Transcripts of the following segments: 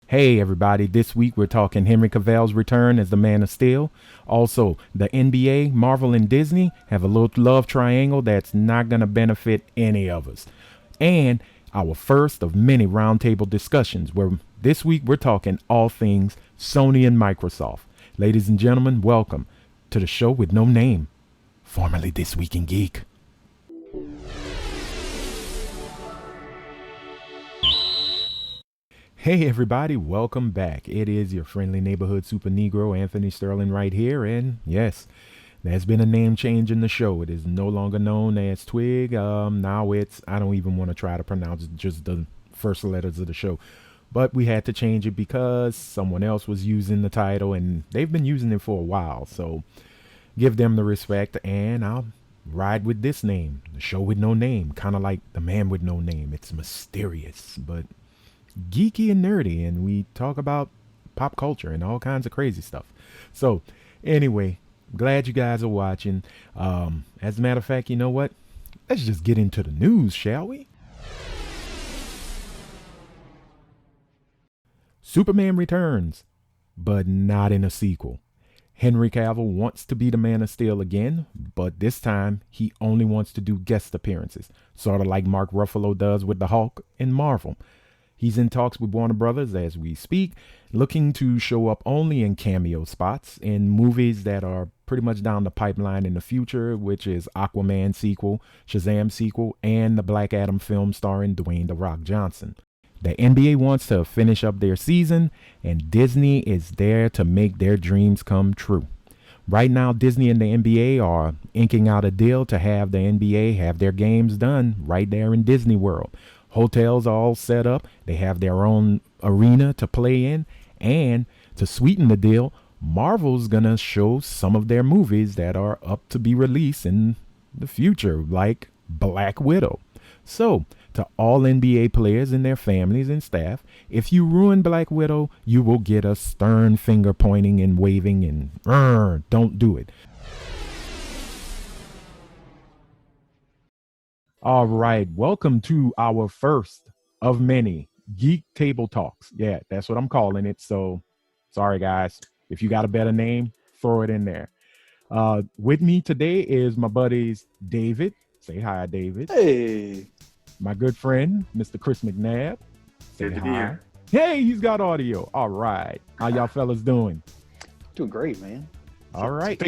Hey everybody, this week we're talking Henry Cavill's return as the Man of Steel. Also, the NBA, Marvel, and Disney have a little love triangle that's not going to benefit any of us. And our first of many roundtable discussions where this week we're talking all things Sony and Microsoft. Ladies and gentlemen, welcome to the show with no name, formerly This Week in Geek. Hey everybody, welcome back. It is your friendly neighborhood super negro, Anthony Sterling, right here. And yes, there's been a name change in the show. It is no longer known as Twig. Now it's, I don't even want to try to pronounce just the first letters of the show. But we had to change it because someone else was using the title and they've been using it for a while. So give them the respect and I'll ride with this name. The show with no name, kind of like the man with no name. It's mysterious, but geeky and nerdy, and we talk about pop culture and all kinds of crazy stuff. So anyway, glad you guys are watching. As a matter of fact, you know what, let's just get into the news, shall we? Superman returns, but not in a sequel. Henry Cavill wants to be the Man of Steel again, but this time he only wants to do guest appearances, sort of like Mark Ruffalo does with the Hulk in Marvel. He's in talks with Warner Brothers as we speak, looking to show up only in cameo spots in movies that are pretty much down the pipeline in the future, which is Aquaman sequel, Shazam sequel, and the Black Adam film starring Dwayne "The Rock" Johnson. The NBA wants to finish up their season, and Disney is there to make their dreams come true. Right now, Disney and the NBA are inking out a deal to have the NBA have their games done right there in Disney World. Hotels are all set up. They have their own arena to play in. And to sweeten the deal, Marvel's going to show some of their movies that are up to be released in the future, like Black Widow. So, to all NBA players and their families and staff, if you ruin Black Widow, you will get a stern finger pointing and waving and don't do it. All right, welcome to our first of many Geek Table Talks. Yeah, that's what I'm calling it. So, sorry guys, if you got a better name, throw it in there. With me today is my buddies David. Say hi, David. Hey. My good friend, Mr. Chris McNabb. Say Good to be hi. here. Hey, he's got audio. All right. How y'all fellas doing? Doing great, man. All right.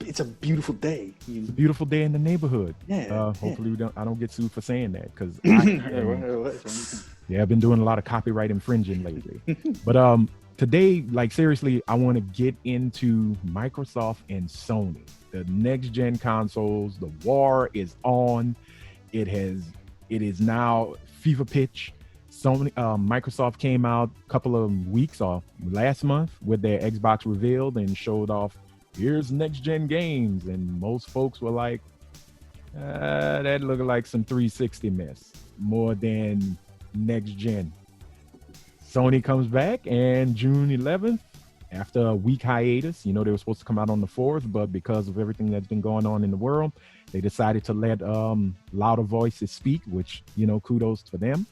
It's a beautiful day. It's a beautiful day in the neighborhood. Yeah. Hopefully I don't get sued for saying that because I've been doing a lot of copyright infringing lately. But today, like seriously, I want to get into Microsoft and Sony. The next gen consoles, the war is on. It is now fever pitch. Sony, Microsoft came out a couple of weeks or last month with their Xbox revealed and showed off, here's next gen games. And most folks were like, that looked like some 360 mess more than next gen. Sony comes back and June 11th, after a week hiatus, they were supposed to come out on the 4th, but because of everything that's been going on in the world, they decided to let louder voices speak, which, kudos for them.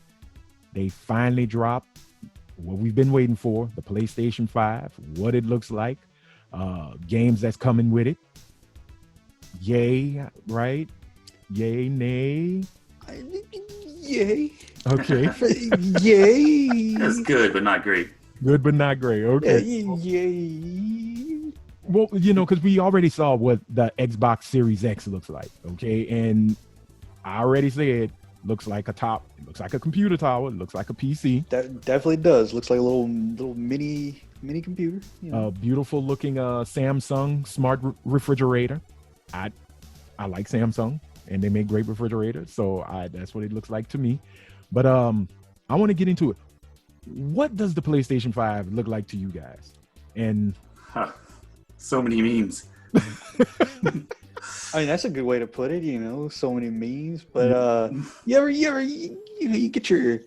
They finally dropped what we've been waiting for, the PlayStation 5, what it looks like, games that's coming with it. Yay, right? Yay, nay? Yay. Okay. Yay. That's good, but not great. Good, but not great. Okay. Yay. Well, because we already saw what the Xbox Series X looks like. Okay. And I already said, looks like it looks like a computer tower. It looks like a PC. That definitely does. Looks like a little mini computer. Beautiful looking Samsung smart refrigerator. I like Samsung and they make great refrigerators. So that's what it looks like to me. But I want to get into it. What does the PlayStation 5 look like to you guys? And so many memes. I mean, that's a good way to put it, so many memes. But you get your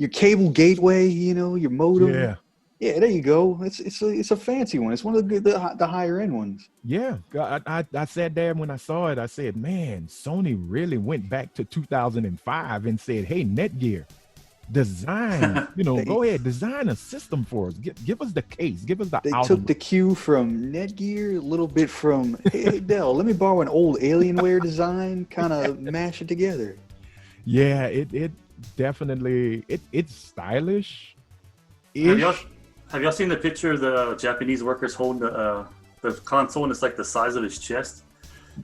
cable gateway, your modem. Yeah, there you go. It's a fancy one. It's one of the higher end ones. Yeah, I said there when I saw it, I said, man, Sony really went back to 2005 and said, hey, Netgear, Design, go They- ahead, design a system for us. Give us the case, give us the They outlook. took the cue from Netgear, a little bit from, hey, Dell, let me borrow an old Alienware design, kind of mash it together. Yeah, it definitely it's stylish. Have y'all have y'all seen the picture of the Japanese workers holding the console and it's like the size of his chest?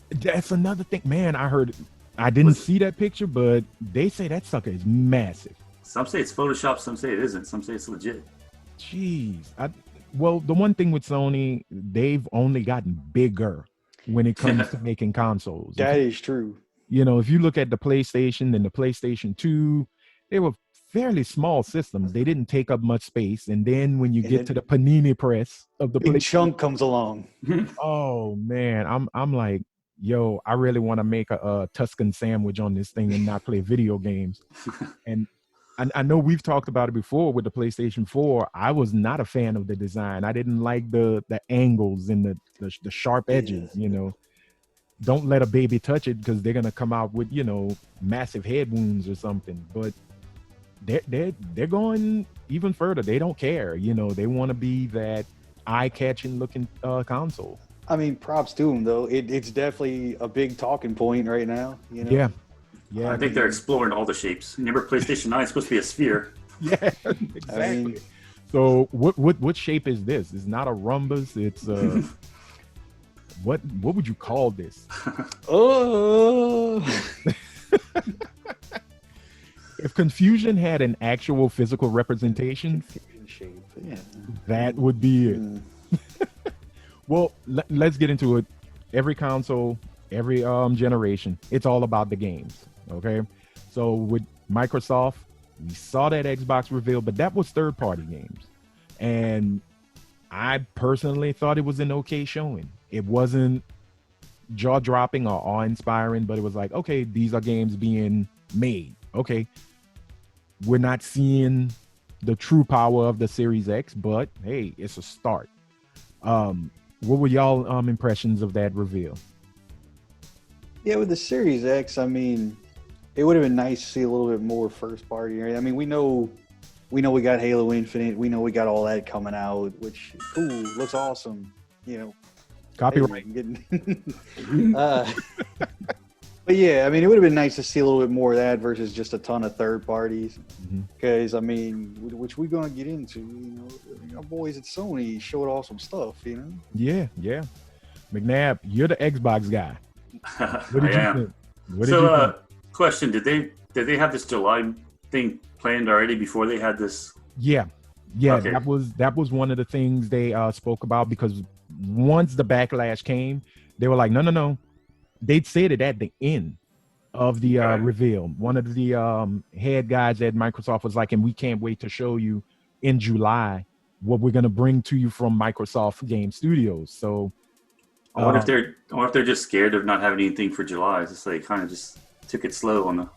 That's another thing, man. I didn't see that picture, but they say that sucker is massive. Some say it's Photoshop, some say it isn't, some say it's legit. Jeez. Well, the one thing with Sony, they've only gotten bigger when it comes to making consoles. That is true. If you look at the PlayStation and the PlayStation 2, they were fairly small systems. They didn't take up much space. And then when you get to the panini press of the Big chunk comes along. oh man, I'm like, yo, I really want to make a Tuscan sandwich on this thing and not play video games. And I know we've talked about it before with the PlayStation 4. I was not a fan of the design. I didn't like the angles and the sharp edges, Don't let a baby touch it because they're gonna come out with, massive head wounds or something. But they're going even further. They don't care, they want to be that eye-catching looking console. I mean, props to them though. It's definitely a big talking point right now. Yeah. I think they're exploring all the shapes. Remember, PlayStation 9 is supposed to be a sphere. Yeah, exactly. So what shape is this? It's not a rhombus. It's what would you call this? Oh. If Confusion had an actual physical representation, Shape. Yeah. that would be it. Well, let's get into it. Every console, every generation, it's all about the games. Okay, so with Microsoft, we saw that Xbox reveal, but that was third-party games, and I personally thought it was an okay showing. It wasn't jaw-dropping or awe-inspiring, but it was like, okay, these are games being made. Okay, we're not seeing the true power of the Series X, but hey, it's a start. What were y'all impressions of that reveal? Yeah, with the Series X, I mean, it would have been nice to see a little bit more first party. I mean, we know we got Halo Infinite. We know we got all that coming out, which cool, looks awesome. Copyright. But yeah, I mean, it would have been nice to see a little bit more of that versus just a ton of third parties. Because I mean, which we're gonna get into. Our boys at Sony showed off some stuff. Yeah. McNabb, you're the Xbox guy. What did you think? Question: Did they have this July thing planned already before they had this? Yeah. Okay. That was one of the things they spoke about, because once the backlash came, they were like, no. They'd said it at the end of the reveal. One of the head guys at Microsoft was like, and we can't wait to show you in July what we're going to bring to you from Microsoft Game Studios. So I wonder if they're just scared of not having anything for July. It's just like kind of just took it slow on the.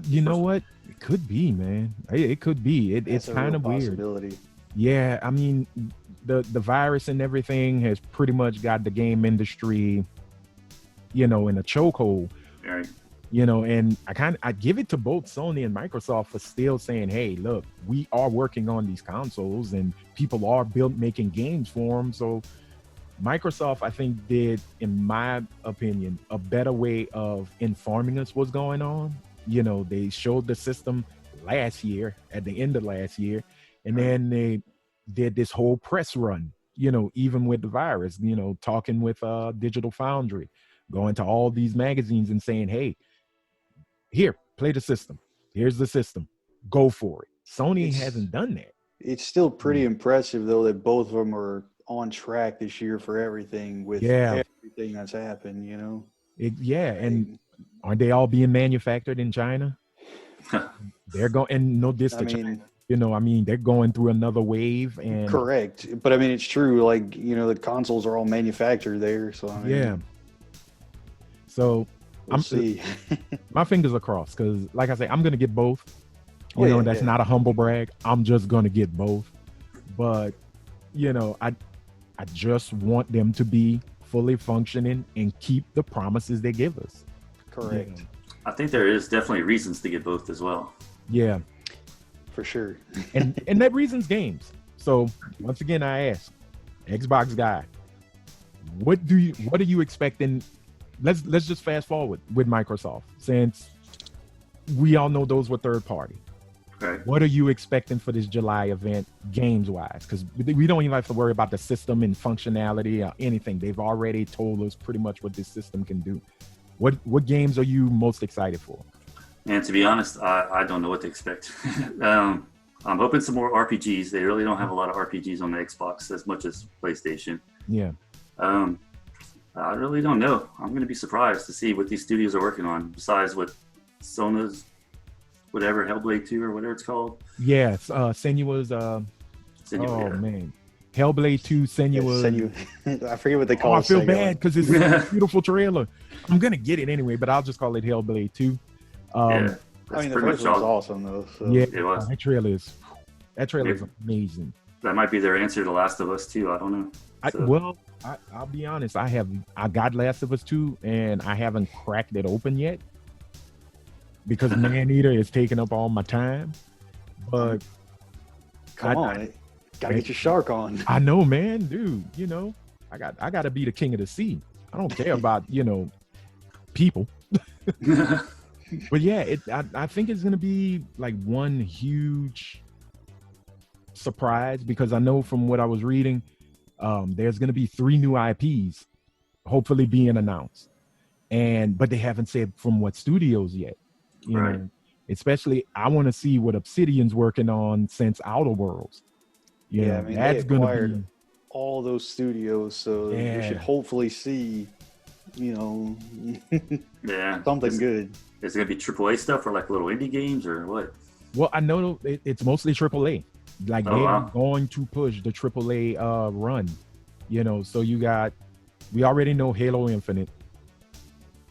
You know what? It could be, man. It could be. It's kind of weird. Yeah, I mean, the virus and everything has pretty much got the game industry, in a chokehold. Right. And I give it to both Sony and Microsoft for still saying, hey, look, we are working on these consoles and people are making games for them. So Microsoft, I think, did, in my opinion, a better way of informing us what's going on. They showed the system last year, at the end of last year, and then they did this whole press run, even with the virus, talking with Digital Foundry, going to all these magazines and saying, hey, here, play the system. Here's the system. Go for it. Sony hasn't done that. It's still pretty impressive, though, that both of them are on track this year for everything with everything that's happened, And aren't they all being manufactured in China? They're going, and no diss to China. They're going through another wave. And correct. But I mean, it's true. Like, the consoles are all manufactured there. So, So we'll see. My fingers are crossed, because like I say, I'm going to get both. That's not a humble brag. I'm just going to get both. But, I just want them to be fully functioning and keep the promises they give us. Correct. I think there is definitely reasons to get both as well. Yeah. For sure. and that reasons games. So once again, I ask, Xbox guy, what are you expecting? Let's just fast forward with Microsoft, since we all know those were third party. Right. What are you expecting for this July event, games wise? Because we don't even have to worry about the system and functionality or anything. They've already told us pretty much what this system can do. What games are you most excited for? And to be honest, I don't know what to expect. I'm hoping some more RPGs. They really don't have a lot of RPGs on the Xbox as much as PlayStation. Yeah. I really don't know. I'm going to be surprised to see what these studios are working on, besides what Sona's, whatever, Hellblade 2 or whatever it's called. Yeah, Senua's, Senua, oh, yeah. man. Hellblade 2, Senua. I forget what they call it. I feel bad because it's a beautiful trailer. I'm going to get it anyway, but I'll just call it Hellblade 2. Yeah. I mean, the first one was awesome, though. So. Yeah, It was. that trailer is amazing. That might be their answer to Last of Us 2. I don't know. So, I'll be honest. I got Last of Us 2, and I haven't cracked it open yet because Man-Eater is taking up all my time. But come on, gotta get your shark on. I know, man, dude. I got to be the king of the sea. I don't care about people. But yeah, I think it's gonna be like one huge surprise, because I know from what I was reading, there's gonna be 3 new IPs hopefully being announced, but they haven't said from what studios yet. You know, especially I want to see what Obsidian's working on since Outer Worlds. I mean, that's gonna be all those studios, so we should hopefully see, something good. Is it going to be AAA stuff or like little indie games or what? Well, I know it's mostly AAA. Like they're going to push the AAA run, So we already know Halo Infinite.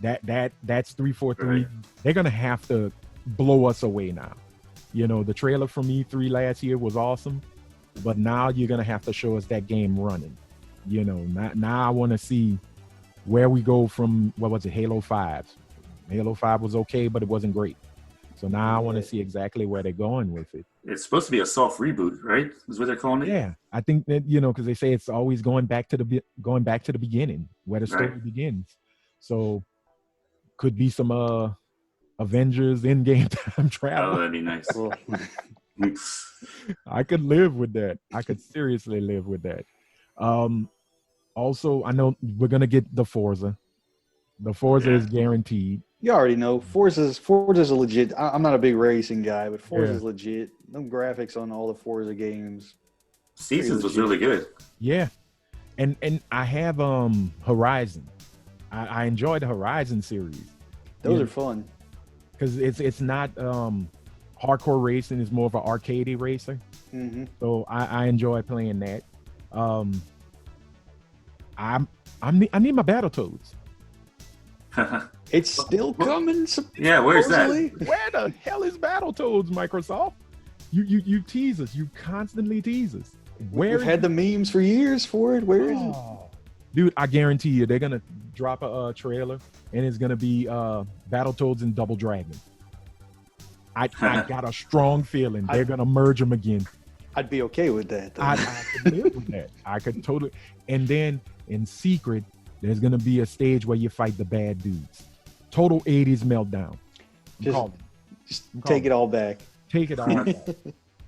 That's 343. Right. They're gonna have to blow us away now. The trailer from E3 last year was awesome, but now you're gonna have to show us that game running. Now I want to see where we go from. What was it? Halo 5. Halo 5 was okay, but it wasn't great. So now I want to see exactly where they're going with it. It's supposed to be a soft reboot, right? Is what they're calling it. Yeah, I think that because they say it's always going back to the beginning, where the story begins. So could be some Avengers Endgame time travel. Oh, that'd be nice. I could live with that. I could seriously live with that. Also, I know we're gonna get the Forza. The Forza is guaranteed. You already know Forza's a legit. I'm not a big racing guy, but Forza's legit. No graphics on all the Forza games. Seasons was really good. Yeah, and I have Horizon. I enjoy the Horizon series. Those are fun because it's not hardcore racing. It's more of an arcadey racer. Mm-hmm. So I enjoy playing that. I need my Battletoads. It's still coming. Yeah, where's that? Where the hell is Battletoads, Microsoft? You tease us. You constantly tease us. We've had the memes for years for it. Where is it? Dude, I guarantee you they're going to drop a trailer, and it's going to be Battletoads and Double Dragon. I got a strong feeling they're going to merge them again. I'd be okay with that, though. I could live with that. I could totally. And then in secret, there's going to be a stage where you fight the bad dudes. Total 80s meltdown. Just take it all back. Take it all back.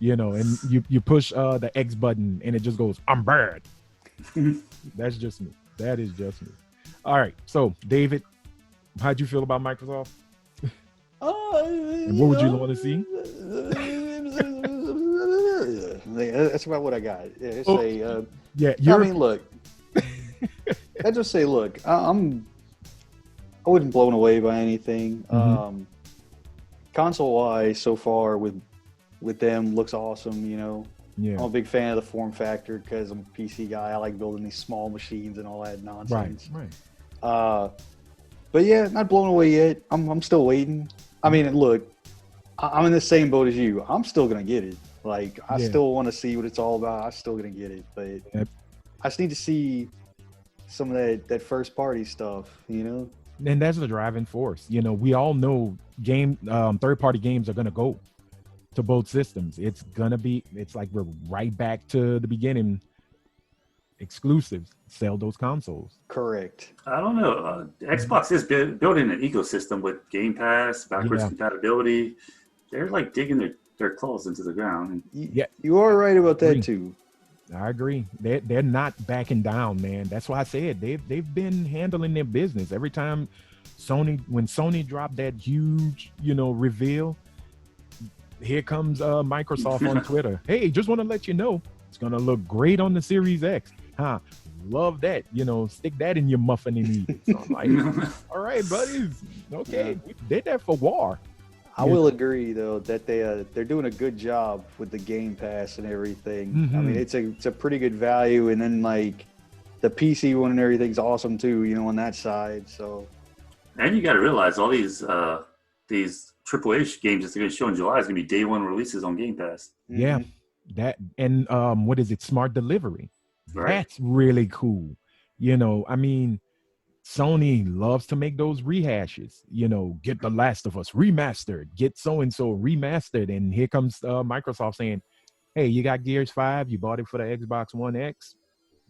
And you push the X button, and it just goes, I'm bad. That's just me. That is just me. All right. So, David, how'd you feel about Microsoft? And what would you want to see? That's about what I got. Look. I just say, look, I wasn't blown away by anything. Mm-hmm. Console-wise, so far with them, looks awesome. Yeah. I'm a big fan of the form factor because I'm a PC guy. I like building these small machines and all that nonsense. Right. But yeah, not blown away yet. I'm still waiting. I mean, look, I'm in the same boat as you. I'm still gonna get it. Like, I still want to see what it's all about. I'm still gonna get it, but I just need to see some of that first party stuff, And that's the driving force. We all know third party games are gonna go. to both systems. It's like we're right back to the beginning. Exclusives, sell those consoles. Correct. I don't know. Xbox is building an ecosystem with Game Pass, backwards compatibility. They're like digging their claws into the ground. You are right about that too. I agree. They're not backing down, man. That's why I said they've been handling their business. Every time when Sony dropped that huge, reveal, here comes Microsoft on Twitter. Hey, just want to let you know it's gonna look great on the Series X. Huh? Love that. Stick that in your muffin and eat it. So I'm like, all right, buddies. Okay, we did that for War. I will agree though that they're doing a good job with the Game Pass and everything. Mm-hmm. I mean, it's a pretty good value, and then like the PC one and everything's awesome too. On that side. So, and you got to realize all these AAA games that they're going to show in July is going to be day one releases on Game Pass. Yeah, that and what is it? Smart delivery. Right. That's really cool. I mean, Sony loves to make those rehashes, get The Last of Us remastered, get so-and-so remastered. And here comes Microsoft saying, hey, you got Gears 5, you bought it for the Xbox One X.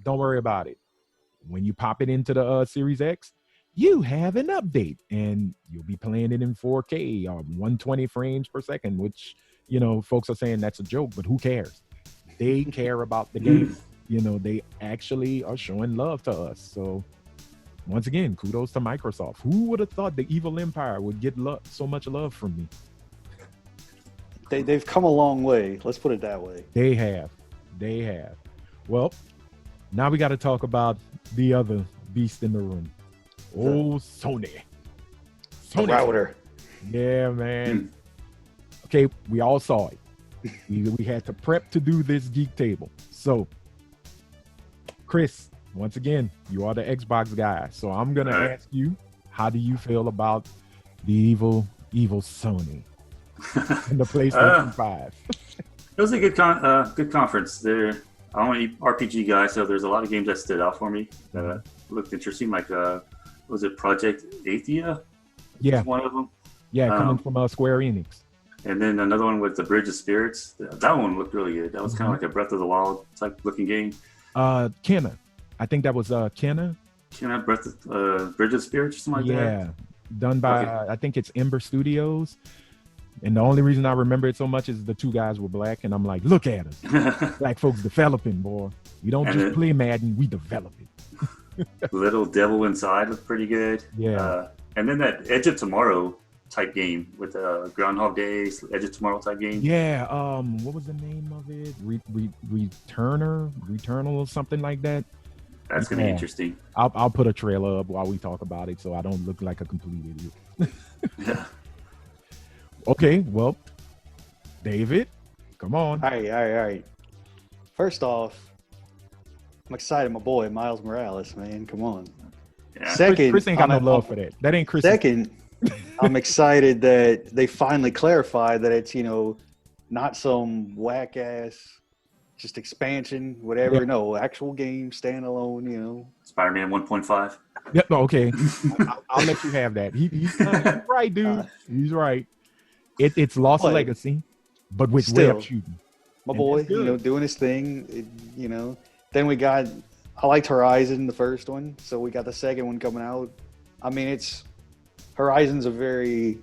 Don't worry about it. When you pop it into the Series X, you have an update and you'll be playing it in 4K or 120 frames per second, which, folks are saying that's a joke, but who cares? They care about the game. They actually are showing love to us. So once again, kudos to Microsoft. Who would have thought the evil empire would get so much love from me? They've come a long way. Let's put it that way. They have. Well, now we got to talk about the other beast in the room. Sony. The router. Yeah, man. Okay, we all saw it. We had to prep to do this Geek Table. So, Chris, once again, you are the Xbox guy. So I'm going to ask you, how do you feel about the evil Sony and the PlayStation 5? It was a good conference. I'm an RPG guy, so there's a lot of games that stood out for me that looked interesting. Like, was it Project Athia? Yeah. One of them. Yeah, coming from Square Enix. And then another one with the Bridge of Spirits. That one looked really good. That was kind of like a Breath of the Wild type looking game. Kenna. I think that was Kenna. Kenna, Bridge of Spirits or something like that? Yeah, done by, I think it's Ember Studios. And the only reason I remember it so much is the two guys were black. And I'm like, look at us. Black folks developing, boy. We don't just play Madden, we develop it. Little Devil Inside looked pretty good. Yeah. And then that Edge of Tomorrow type game with Groundhog Day, Edge of Tomorrow type game. Yeah. What was the name of it? Returnal or something like that. That's gonna be interesting. I'll put a trailer up while we talk about it, so I don't look like a complete idiot. Yeah. Okay. Well, David, come on. All right. First off, I'm excited, my boy Miles Morales, man. Come on. Yeah. Second, Chris ain't got no love for that. That ain't Chris. Second, I'm excited that they finally clarified that it's, not some whack ass just expansion, whatever. Yeah. No, actual game, standalone, Spider-Man 1.5. Yep. Okay. I'll let you have that. He's right, dude. He's right. It's lost legacy, but with web shooting. My boy, doing his thing, Then we got, I liked Horizon, the first one, so we got the second one coming out. I mean, Horizon's a very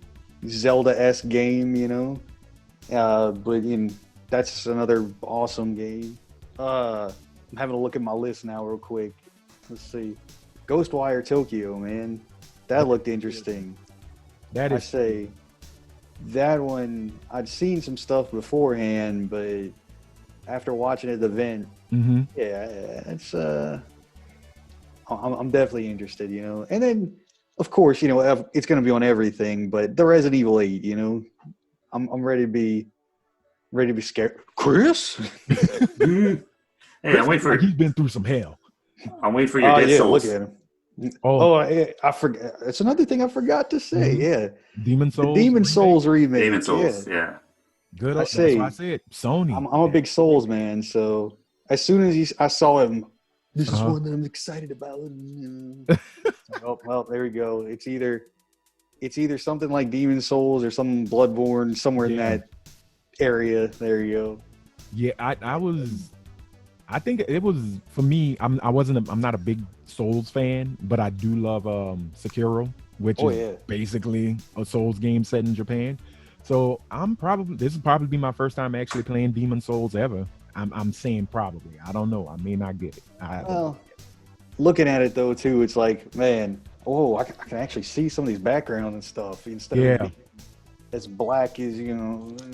Zelda-esque game, but that's another awesome game. I'm having a look at my list now real quick. Let's see. Ghostwire Tokyo, man. That looked interesting. That is. I say that one, I'd seen some stuff beforehand, but after watching it at the event, it's I'm definitely interested, And then, of course, it's going to be on everything, but the Resident Evil 8, I'm ready to be scared. Chris? Hey, I'm waiting for. He's been through some hell. I'm waiting for your Dead Souls. Look at him. I forgot. It's another thing I forgot to say. Yeah, Demon Souls. The Demon Souls remake. Demon Souls. Yeah. Good. That's why I said Sony. I'm a big Souls man, so as soon as I saw him, this is one that I'm excited about. Well, there we go. It's either something like Demon Souls or some Bloodborne, somewhere in area. There you go. Yeah, I think it was for me. I'm not a big Souls fan, but I do love Sekiro, which is basically a Souls game set in Japan. So this will probably be my first time actually playing Demon Souls ever. I'm saying probably. I don't know. I may not get it. Looking at it though too, it's like, man, I can actually see some of these backgrounds and stuff instead of being as black as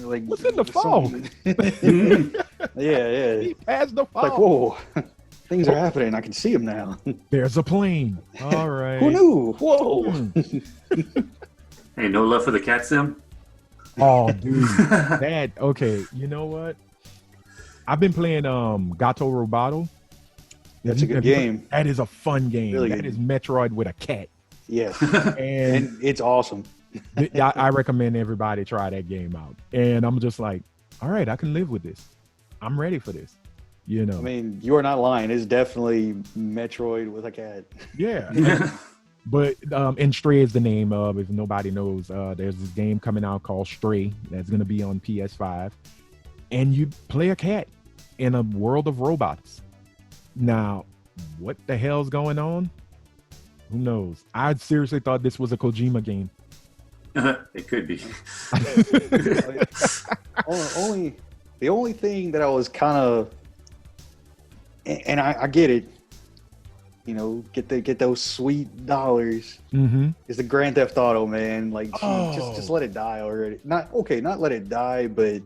like what's in the fog. Yeah. He passed the fog. Like, whoa, things are happening. I can see them now. There's a plane. All right. Who knew? Whoa. Hey, no love for the cat sim? Oh, dude. Okay. You know what? I've been playing Gato Roboto. That's a good game. That is a fun game. Really that good. Is Metroid with a cat. Yes. And it's awesome. I recommend everybody try that game out. And I'm just like, all right, I can live with this. I'm ready for this. I mean, you are not lying. It's definitely Metroid with a cat. Yeah. But and Stray is the name of, if nobody knows, there's this game coming out called Stray that's going to be on PS5. And you play a cat in a world of robots. Now, what the hell's going on? Who knows? I seriously thought this was a Kojima game. It could be. The only thing that I was kind of, and I get it, get those sweet dollars. Mm-hmm. Is the Grand Theft Auto, man? Like, just let it die already. Not let it die, but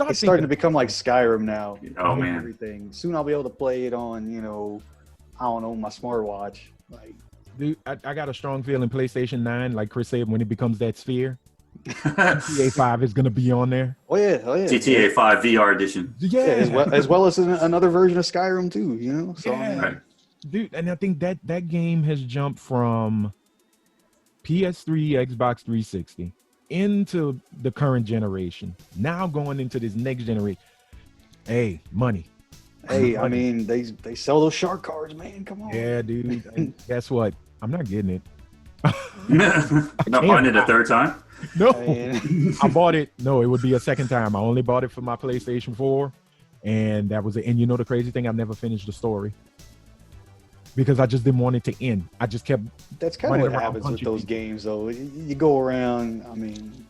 it's starting to become like Skyrim now. Oh man! Everything. Soon I'll be able to play it on, I don't know, my smartwatch. Like, dude, I got a strong feeling PlayStation 9, like Chris said, when it becomes that sphere, GTA 5 is gonna be on there. Oh yeah. GTA 5 VR edition. Yeah, as well as another version of Skyrim too. So yeah. Right. Dude, and I think that game has jumped from PS3, Xbox 360 into the current generation. Now going into this next generation. Hey, money. Hey, I mean, they sell those shark cards, man. Come on. Yeah, dude. And guess what? I'm not getting it. Not buying it a third time? No. I bought it. No, it would be a second time. I only bought it for my PlayStation 4. And that was it. And the crazy thing, I never finished the story. Because I just didn't want it to end. I just kept. That's kind of what happens with those games, though. You go around. I mean,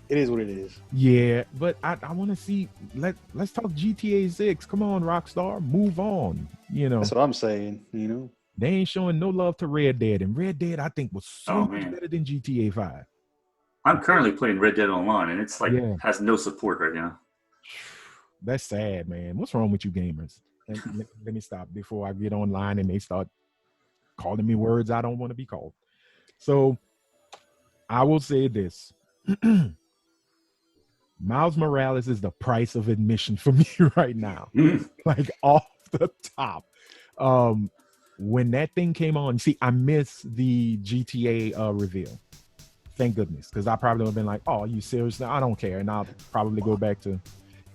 it is what it is. Yeah, but I want to see. Let's talk GTA 6. Come on, Rockstar, move on. That's what I'm saying. They ain't showing no love to Red Dead, and Red Dead I think was so much better than GTA 5. I'm currently playing Red Dead Online, and it's like has no support right now. That's sad, man. What's wrong with you gamers? Let me stop before I get online and they start calling me words I don't want to be called. So I will say this. Miles Morales is the price of admission for me right now. Like off the top. When that thing came on, see, I missed the GTA reveal. Thank goodness. Because I probably would have been like, oh, you serious? I don't care. And I'll probably go back to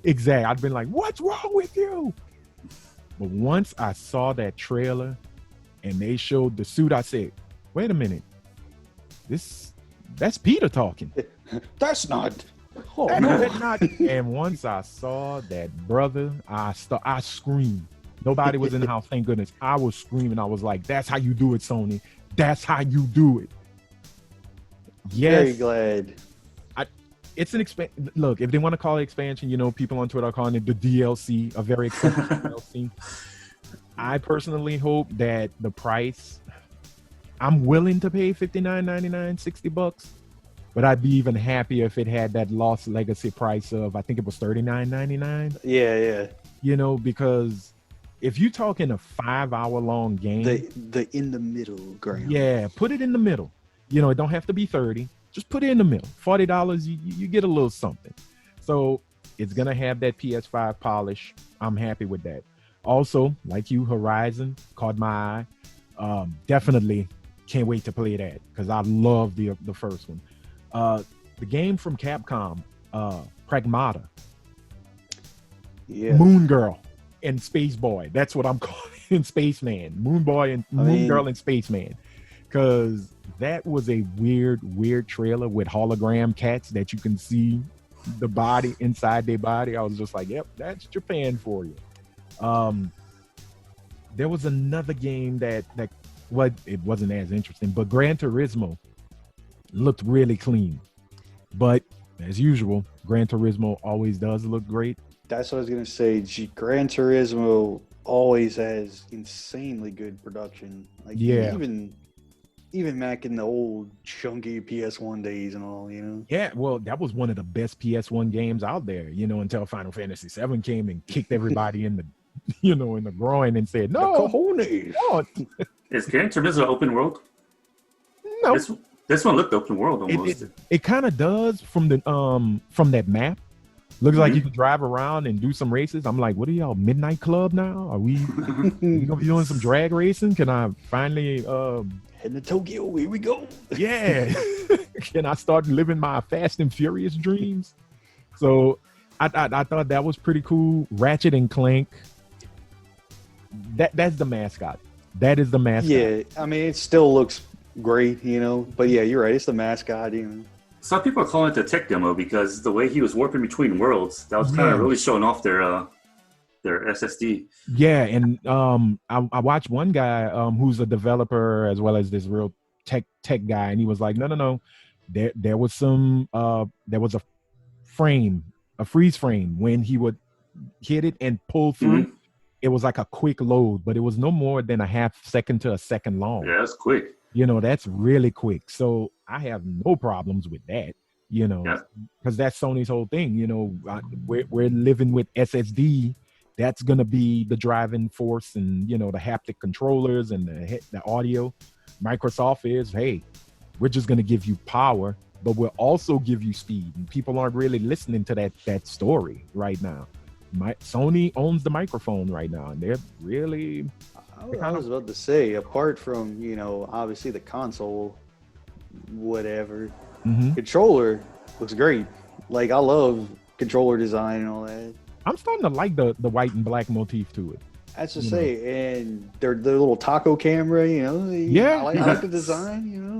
I'd been like, what's wrong with you? But once I saw that trailer and they showed the suit, I said, wait a minute. That's Peter talking. That's not. Oh, no, that's not. And once I saw that brother, I screamed. Nobody was in the house, thank goodness. I was screaming. I was like, that's how you do it, Sony. That's how you do it. Yes. Very glad. It's an expansion. Look, if they want to call it expansion, people on Twitter are calling it the DLC, a very expensive DLC. I personally hope that the price, I'm willing to pay $59.99, $60, but I'd be even happier if it had that Lost Legacy price of, I think it was $39.99. Yeah. Because if you're talking a 5-hour long game, the in the middle ground. Yeah, put it in the middle. It don't have to be 30. Just put it in the middle. $40, you get a little something. So it's going to have that PS5 polish. I'm happy with that. Also, like you, Horizon caught my eye. Definitely can't wait to play that because I love the first one. The game from Capcom, Pragmata. Yeah. Moon Girl and Space Boy. That's what I'm calling Spaceman. Moon Girl and Spaceman. Because that was a weird trailer with hologram cats that you can see the body inside their body. I was just like, yep, that's Japan for you. There was another game that it wasn't as interesting, but Gran Turismo looked really clean. But as usual, Gran Turismo always does look great. That's what I was gonna say. Gran Turismo always has insanely good production. Like even back in the old chunky PS1 days and all, you know. Yeah, well, that was one of the best PS1 games out there, you know, until Final Fantasy VII came and kicked everybody in the, you know, in the groin and said, "No, cojones." Is Gran Turismo open world? No, this one looked open world almost. It kind of does from that map. Looks like you can drive around and do some races. I'm like, what are y'all, Midnight Club now? Are we gonna be doing some drag racing? Can I finally heading to Tokyo? Here we go. Yeah. Can I start living my Fast and Furious dreams? So I thought that was pretty cool. Ratchet and Clank. That's the mascot. That is the mascot. Yeah, I mean, it still looks great, you know. But yeah, you're right. It's the mascot, you know. Some people are calling it the tech demo because the way he was warping between worlds, that was kind of really showing off their SSD. Yeah, and I watched one guy who's a developer as well as this real tech guy, and he was like, no. There was a freeze frame when he would hit it and pull through. Mm-hmm. It was like a quick load, but it was no more than a half second to a second long. Yeah, that's quick. You know, that's really quick. So I have no problems with that, you know, because that's Sony's whole thing. You know, we're living with SSD. That's going to be the driving force and, you know, the haptic controllers and the audio. Microsoft is, hey, we're just going to give you power, but we'll also give you speed. And people aren't really listening to that story right now. Sony owns the microphone right now, and they're really... I was about to say, apart from, you know, obviously the console, whatever, controller looks great. Like, I love controller design and all that. I'm starting to like the white and black motif to it. That's to say, and their little taco camera, you know. Yeah. I like the design, you know.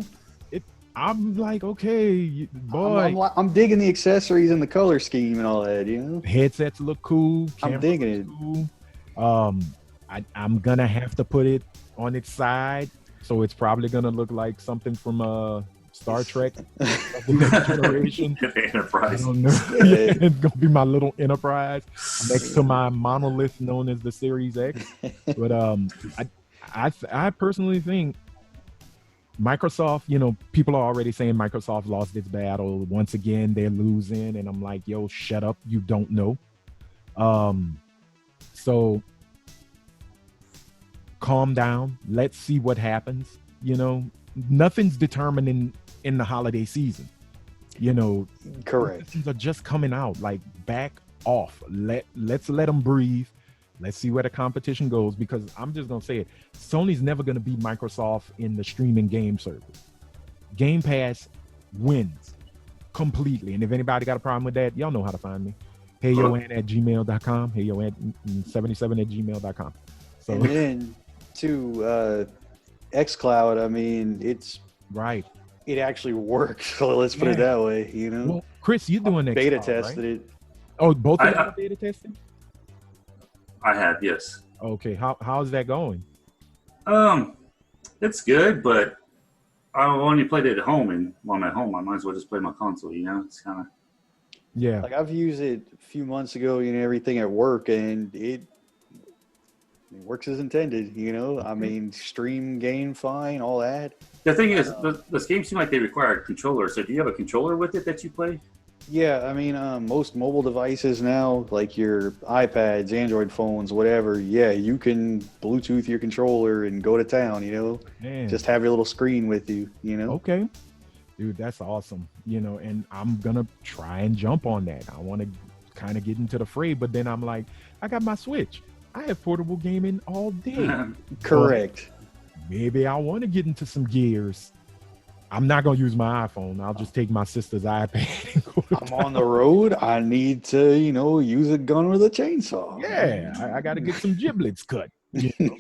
I'm like, okay, boy. I'm digging the accessories and the color scheme and all that, you know. Headsets look cool. I'm digging it. Cool. I'm gonna have to put it on its side, so it's probably gonna look like something from Star Trek, the Next Generation. Enterprise. I don't know. Yeah, it's gonna be my little Enterprise next to my monolith known as the Series X. But I personally think Microsoft, you know, people are already saying Microsoft lost its battle. Once again, they're losing, and I'm like, yo, shut up, you don't know. So calm down. Let's see what happens. You know, nothing's determined in the holiday season. You know, correct. Things are just coming out. Like, back off. Let's let them breathe. Let's see where the competition goes, because I'm just gonna say it. Sony's never gonna beat Microsoft in the streaming game service. Game Pass wins completely. And if anybody got a problem with that, y'all know how to find me. HeyYoAnt@gmail.com. HeyYoAnt77@gmail.com. So, and then to xCloud, I mean, it's right. It actually works. So let's put it that way, you know. Well, Chris, you're doing xCloud, beta tested right? it. Oh, both of them beta tested? I have, yes. Okay, how's that going? It's good, but I only played it at home, and while I'm at home, I might as well just play my console. You know, it's kind of like I've used it a few months ago, you know, everything at work, and it works as intended. You know, I mean, stream game fine, all that. The thing is, the games seem like they require a controller. So, do you have a controller with it that you play? Yeah, I mean, most mobile devices now, like your iPads, Android phones, whatever, yeah, you can Bluetooth your controller and go to town, you know? Man. Just have your little screen with you, you know? Okay. Dude, that's awesome. You know, and I'm going to try and jump on that. I want to kind of get into the fray, but then I'm like, I got my Switch. I have portable gaming all day. Correct. Maybe I want to get into some Gears. I'm not going to use my iPhone. I'll just take my sister's iPad and go to I'm on the road. I need to, you know, use a gun with a chainsaw. Yeah, I got to get some giblets cut. You know?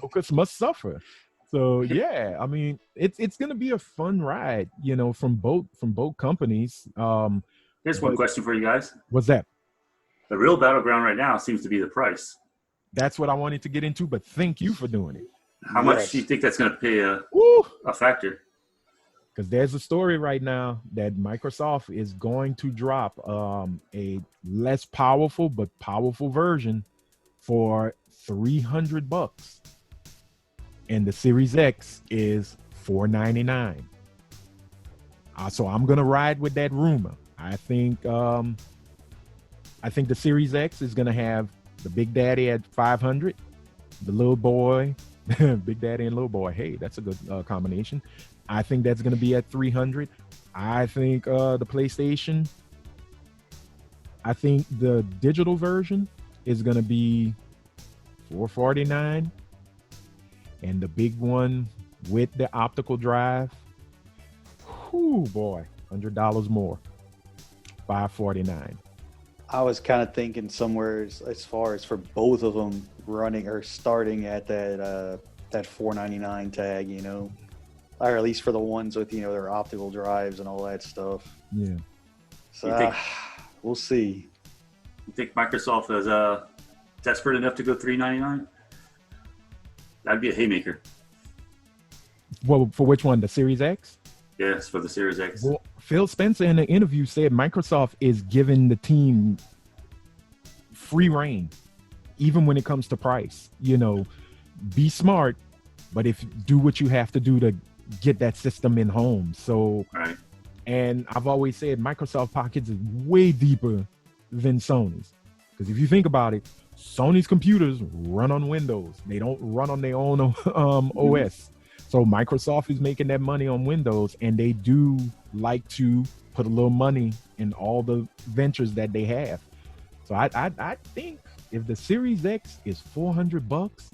Locusts must suffer. So, yeah, I mean, it's going to be a fun ride, you know, from both companies. Here's one question for you guys. What's that? The real battleground right now seems to be the price. That's what I wanted to get into, but thank you for doing it. How much do you think that's going to pay a factor? Because there's a story right now that Microsoft is going to drop a less powerful but powerful version for $300, and the Series X is $499. So I'm gonna ride with that rumor. I think the Series X is gonna have the Big Daddy at 500, the little boy, Big Daddy and little boy. Hey, that's a good combination. I think that's gonna be at 300. I think the PlayStation. I think the digital version is gonna be $449, and the big one with the optical drive. Whoo boy, $100 more, $549. I was kind of thinking somewhere as far as for both of them running or starting at that $499 tag, you know, or at least for the ones with, you know, their optical drives and all that stuff. Yeah. So we'll see. You think Microsoft is desperate enough to go $399? That'd be a haymaker. Well, for which one? The Series X? Yes, for the Series X. Well, Phil Spencer in the interview said Microsoft is giving the team free reign, even when it comes to price. You know, be smart, but do what you have to do to get that system in home. So, right. And I've always said Microsoft pockets is way deeper than Sony's, because if you think about it, Sony's computers run on Windows. They don't run on their own OS. So Microsoft is making that money on Windows, and they do like to put a little money in all the ventures that they have. So I think if the Series X is $400,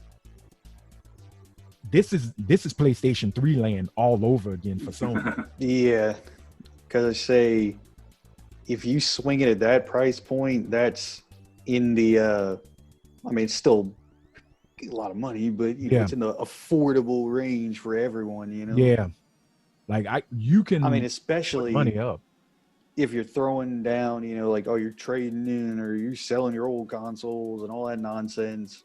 this is PlayStation 3 land all over again for Sony. Yeah, because I say if you swing it at that price point, that's in the I mean, it's still a lot of money, but you know, it's in the affordable range for everyone, you know? Yeah. Like you can, I mean, especially put money up if you're throwing down, you know, like, oh, you're trading in or you're selling your old consoles and all that nonsense,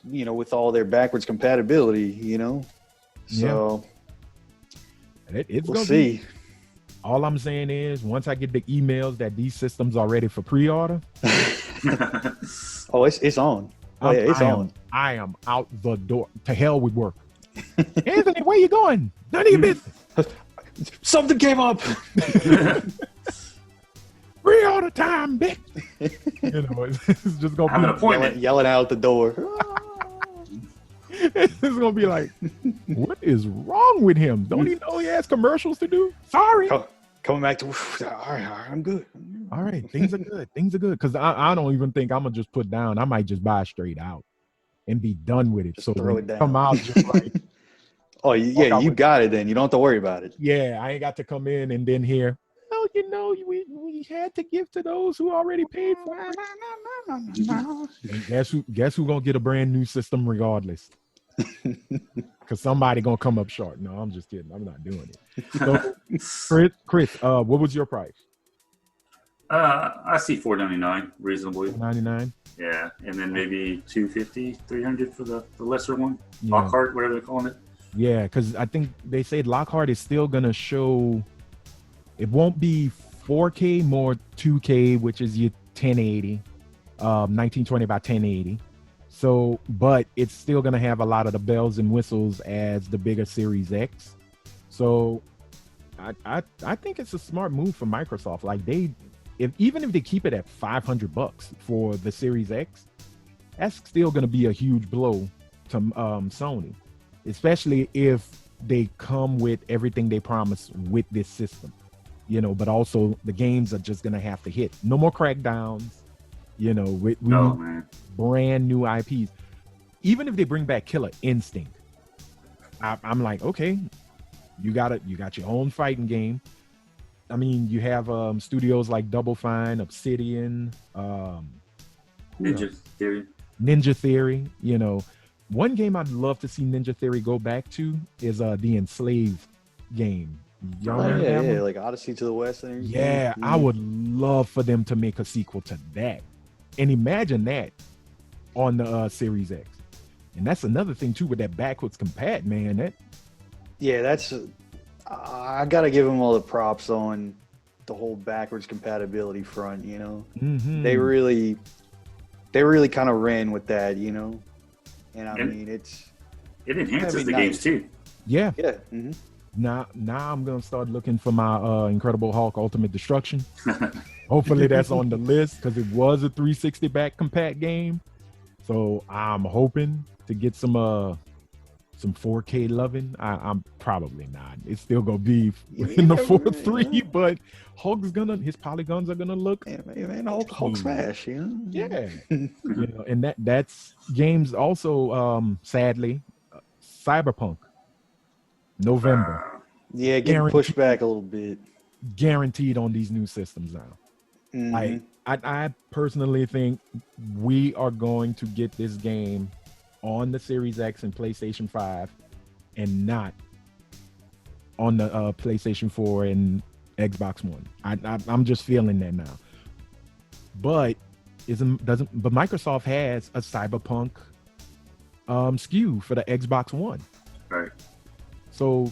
you know, with all their backwards compatibility, you know? So we'll see. All I'm saying is once I get the emails that these systems are ready for pre-order. Oh, it's on. Oh, yeah, it's on. I am out the door. To hell with work. Anthony, where you going? None of your business. Something came up. Pre-order time, bitch. You know, it's just gonna be an appointment. Yelling out the door. It's gonna be like, what is wrong with him? Don't he know he has commercials to do? Sorry. Coming back to, all right, I'm good. All right, things are good. Things are good. Because I don't even think I'm going to just put down. I might just buy straight out and be done with it. Just so throw it down. Come out just like. Oh, yeah, you got it then. You don't have to worry about it. Yeah, I ain't got to come in and then hear, well, you know, we had to give to those who already paid for it. And guess who going to get a brand new system regardless? Because somebody gonna come up short. No, I'm just kidding. I'm not doing it. So, Chris, what was your price? I see $499 reasonably. $499. Yeah, and then maybe $250, $300 for the lesser one, Lockhart, whatever they're calling it. Yeah, because I think they said Lockhart is still gonna show. It won't be 4K, more 2K, which is your 1080, 1920 by 1080. So, but it's still going to have a lot of the bells and whistles as the bigger Series X. So I think it's a smart move for Microsoft. Like even if they keep it at $500 for the Series X, that's still going to be a huge blow to Sony, especially if they come with everything they promise with this system, you know, but also the games are just going to have to hit. No more crackdowns. You know, we brand new IPs. Even if they bring back Killer Instinct, I'm like, okay, you got your own fighting game. I mean, you have studios like Double Fine, Obsidian, Ninja Theory. You know, one game I'd love to see Ninja Theory go back to is the Enslaved game. Y'all yeah, have yeah, them? like Odyssey to the West and everything. Yeah, I would love for them to make a sequel to that. And imagine that on the Series X. And that's another thing too with that backwards compat, man. That Yeah, that's. I gotta give them all the props on the whole backwards compatibility front. You know, they really kind of ran with that. You know, and I mean it enhances the nice. games too. yeah. Yeah. Now I'm gonna start looking for my Incredible Hulk Ultimate Destruction. Hopefully that's on the list because it was a 360 back compat game. So I'm hoping to get some 4K loving. I'm probably not. It's still gonna be in the 4.3, but Hulk's his polygons are gonna look. Yeah, man, Hulk smash, you know. Yeah, you know, and that's games also. Sadly, Cyberpunk, November. Yeah, getting pushed back a little bit. Guaranteed on these new systems now. I personally think we are going to get this game on the Series X and PlayStation 5 and not on the PlayStation 4 and Xbox One. I'm just feeling that now. But Microsoft has a Cyberpunk SKU for the Xbox One. Right. So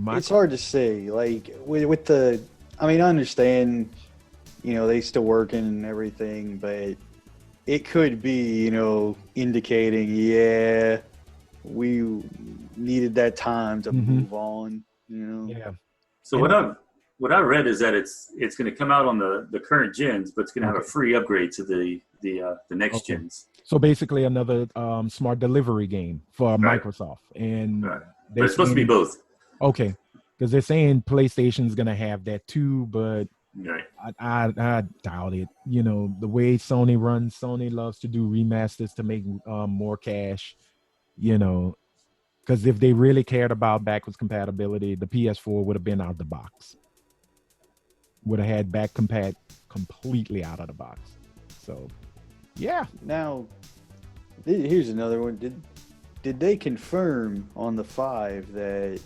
it's hard to say. Like with the, I mean, I understand, you know, they still working and everything, but it could be, you know, indicating, yeah, we needed that time to move on, you know. Yeah. So what I read is that it's going to come out on the current gens, but it's going to have a free upgrade to the next gens. So basically, another smart delivery game for Microsoft, and but it's supposed to be both. Okay, because they're saying PlayStation's going to have that too, but I doubt it. You know, the way Sony runs, Sony loves to do remasters to make more cash, you know, because if they really cared about backwards compatibility, the PS4 would have been out of the box. Would have had back compat completely out of the box. So, yeah. Now, here's another one. Did they confirm on the 5 that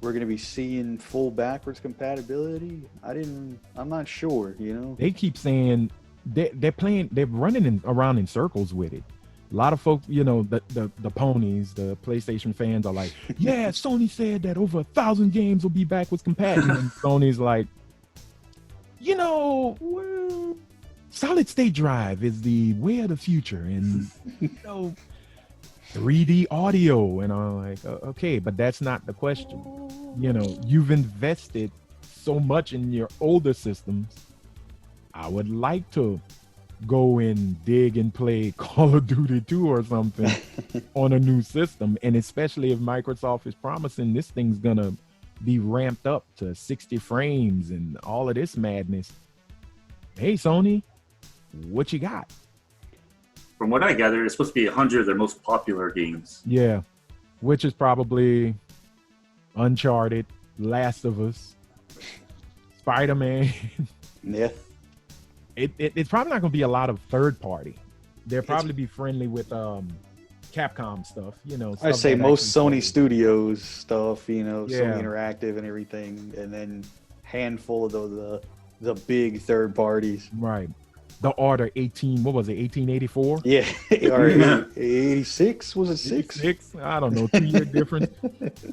we're going to be seeing full backwards compatibility? I'm not sure, you know. They keep saying they're running around in circles with it. A lot of folks, you know, the ponies, the PlayStation fans are like, yeah, Sony said that over 1,000 games will be backwards compatible. And Sony's like, you know, solid state drive is the way of the future. And, you know, 3D audio. And I'm like, okay, but that's not the question. You know, you've invested so much in your older systems. I would like to go and dig and play Call of Duty 2 or something on a new system. And especially if Microsoft is promising this thing's gonna be ramped up to 60 frames and all of this madness. Hey, Sony, what you got? From what I gather, it's supposed to be 100 of their most popular games. Yeah, which is probably Uncharted, Last of Us, Spider-Man. Yeah. It's probably not going to be a lot of third party. They'll probably be friendly with Capcom stuff, you know. I say most Sony Studios stuff, you know, Sony Interactive and everything, and then handful of the big third parties. Right. The Order 18, what was it, 1884? Yeah, or 86, was it 6? 86, I don't know, 2-year difference.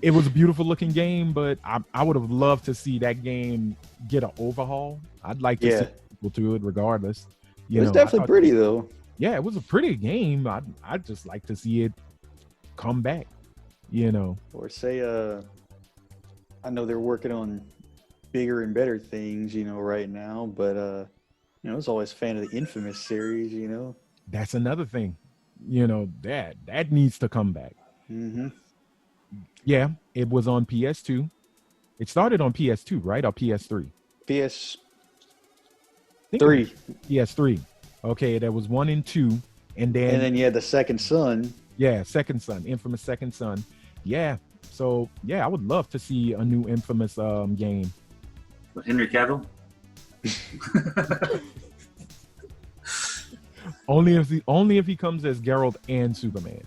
It was a beautiful looking game, but I would have loved to see that game get an overhaul. I'd like to see people to it regardless. It was definitely pretty though. Yeah, it was a pretty game. I'd just like to see it come back, you know. Or say, I know they're working on bigger and better things, you know, right now, but you know, I was always a fan of the Infamous series, you know. That's another thing, you know, that needs to come back. Mm-hmm. Yeah, it was on PS2. It started on PS2, right? Or PS3? PS3. PS3. Okay, there was 1 and 2. And then you had the Second Son. Yeah, Second Son, Infamous Second Son. Yeah, so, yeah, I would love to see a new Infamous game. With Henry Cavill? only if he comes as Geralt and Superman.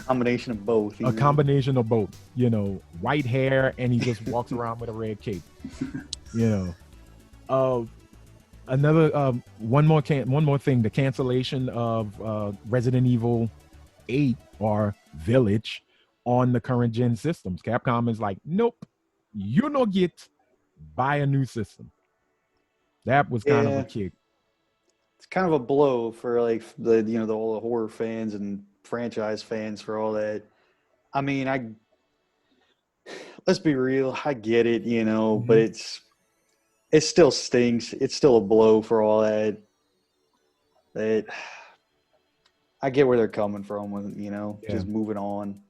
Combination of both. A combination of both. You know, white hair, and he just walks around with a red cape. You know, one more thing: the cancellation of Resident Evil 8 or Village on the current gen systems. Capcom is like, nope, you no get, buy a new system. That was kind of a kick. It's kind of a blow for like all the horror fans and franchise fans for all that. I mean, let's be real, I get it, but it still stings. It's still a blow for all that. I get where they're coming from with, just moving on.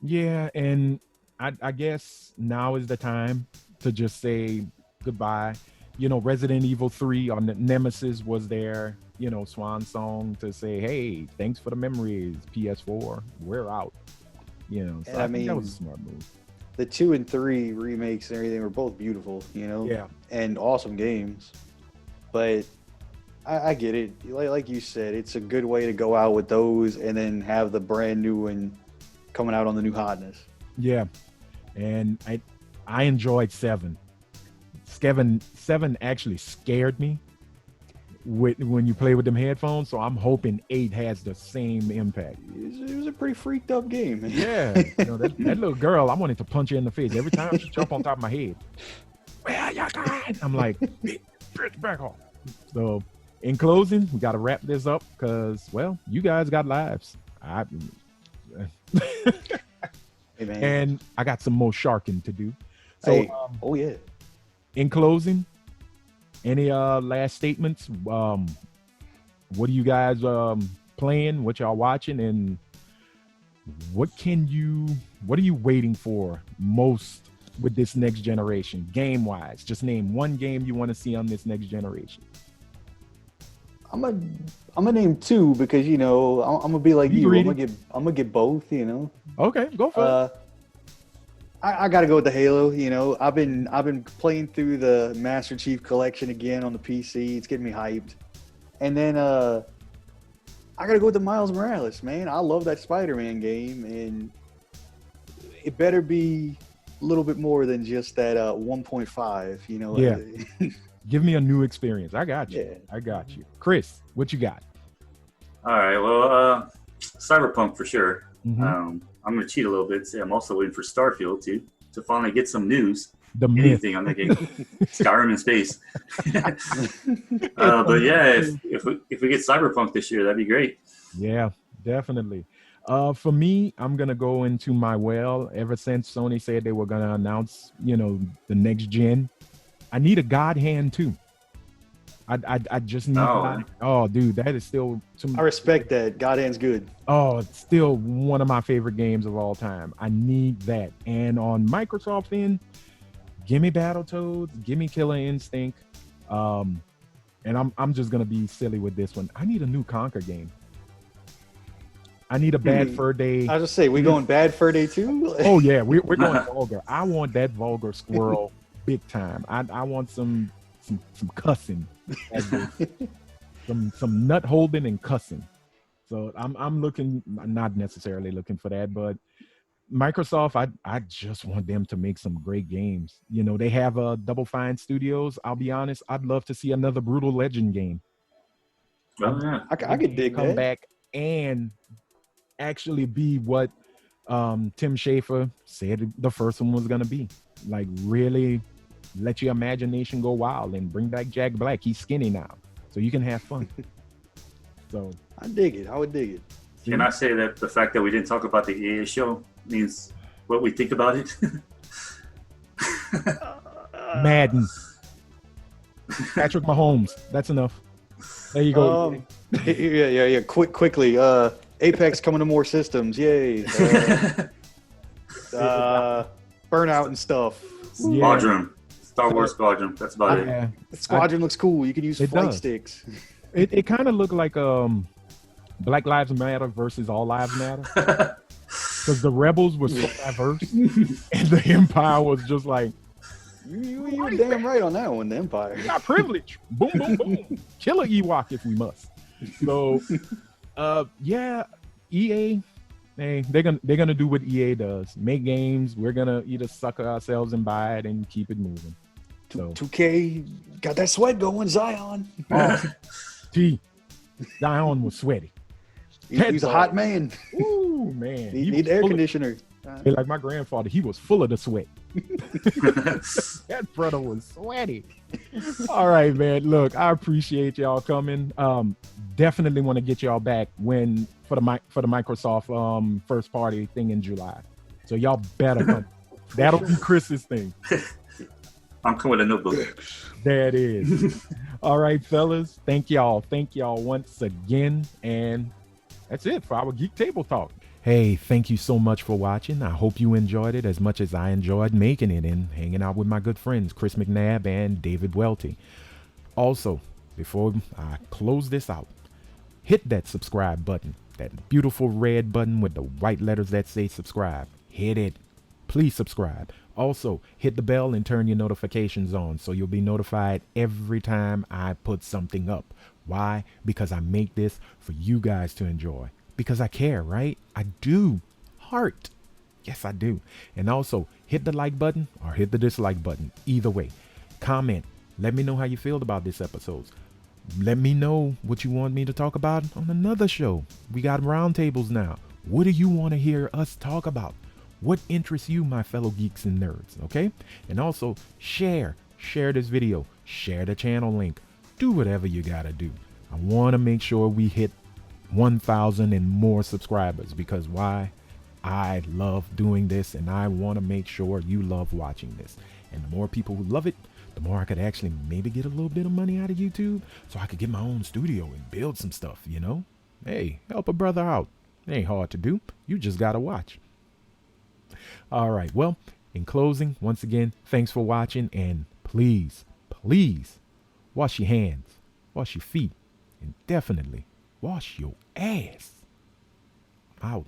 Yeah, and I guess now is the time to just say goodbye. Resident Evil 3 on the Nemesis was their, swan song to say, hey, thanks for the memories, PS4, we're out. So I think that was a smart move. The 2 and 3 remakes and everything were both beautiful, Yeah. And awesome games. But I get it. Like you said, it's a good way to go out with those and then have the brand new one coming out on the new hotness. Yeah. And I enjoyed 7. 7 actually scared me when you play with them headphones, so I'm hoping 8 has the same impact. It was a pretty freaked up game. Yeah. That little girl, I wanted to punch her in the face every time she jumped on top of my head. Where you going? I'm like, bitch, back off. So in closing, we got to wrap this up because, well, you guys got lives. Hey, man. And I got some more sharking to do. So, hey. Oh, yeah. In closing, any last statements? What are you guys playing? What y'all watching? And what are you waiting for most with this next generation, game-wise? Just name one game you want to see on this next generation. I'm gonna name 2 because I'm gonna be like you. I'm gonna get both. Okay, go for it. I gotta go with the Halo. I've been playing through the Master Chief Collection again on the PC. It's getting me hyped. And then I gotta go with the Miles Morales, man. I love that Spider-Man game, and it better be a little bit more than just that 1.5. Yeah. Give me a new experience. I got you. Yeah. I got you. Chris, what you got? All right. Well, Cyberpunk for sure. Mm-hmm. I'm going to cheat a little bit. Say I'm also waiting for Starfield to finally get some news. Anything on that game. Skyrim in space. But yeah, if we get Cyberpunk this year, that'd be great. Yeah, definitely. For me, I'm gonna go into my well. Ever since Sony said they were gonna announce, the next gen, I need a God Hand too. I just need. Oh, dude, that is still. I respect that. God Hand's good. Oh, it's still one of my favorite games of all time. I need that. And on Microsoft end, give me Battletoads, give me Killer Instinct. And I'm just gonna be silly with this one. I need a new Conker game. I need a Bad Fur Day. I was just say, we going Bad Fur Day too? Oh yeah, we're going vulgar. I want that vulgar squirrel big time. I want some cussing, some nut holding and cussing. So I'm looking, not necessarily looking for that, but Microsoft, I just want them to make some great games. They have Double Fine Studios. I'll be honest, I'd love to see another Brutal Legend game. Oh, yeah. I could dig come that. back and actually be what Tim Schafer said the first one was gonna be. Like, really let your imagination go wild and bring back Jack Black. He's skinny now, so you can have fun. So I dig it. I would dig it. Can I say that the fact that we didn't talk about the EA show means what we think about it? Madden. Patrick Mahomes. That's enough. There you go. Yeah. Quickly. Apex coming to more systems. Yay. Burnout and stuff. Squadron. Star Wars Squadron. That's about it. Squadron looks cool. You can use flight sticks. It kind of looked like Black Lives Matter versus All Lives Matter. Because the rebels were so diverse and the Empire was just like, you were damn right on that one, the Empire. We got privilege. Boom, boom, boom. Kill a Ewok if we must. So, yeah, EA, Hey, they're gonna do what EA does. Make games. We're gonna either sucker ourselves and buy it and keep it moving. So 2K got that sweat going, Zion. T. Zion was sweaty. He's a hot man. Ooh, man. He need air conditioner. Like my grandfather, he was full of the sweat. That brother was sweaty. All right, man. Look, I appreciate y'all coming. Definitely want to get y'all back for the Microsoft first party thing in July. So y'all better come. That'll be Chris's thing. I'm coming with a notebook. There it is. All right, fellas. Thank y'all. Thank y'all once again. And that's it for our Geek Table Talk. Hey, thank you so much for watching. I hope you enjoyed it as much as I enjoyed making it and hanging out with my good friends, Chris McNabb and David Welty. Also, before I close this out, hit that subscribe button, that beautiful red button with the white letters that say subscribe. Hit it. Please subscribe. Also, hit the bell and turn your notifications on so you'll be notified every time I put something up. Why? Because I make this for you guys to enjoy. Because I care, right? I do. Heart. Yes, I do. And also, hit the like button or hit the dislike button. Either way. Comment. Let me know how you feel about this episode. Let me know what you want me to talk about on another show. We got roundtables now. What do you want to hear us talk about? What interests you, my fellow geeks and nerds, okay? And also, share this video, share the channel link, do whatever you gotta do. I want to make sure we hit 1,000 and more subscribers because why? I love doing this and I want to make sure you love watching this. And the more people who love it, the more I could actually maybe get a little bit of money out of YouTube so I could get my own studio and build some stuff, you know? Hey, help a brother out. It ain't hard to do. You just gotta watch. All right. Well, in closing, once again, thanks for watching. And please, please wash your hands, wash your feet, and definitely wash your ass. Out.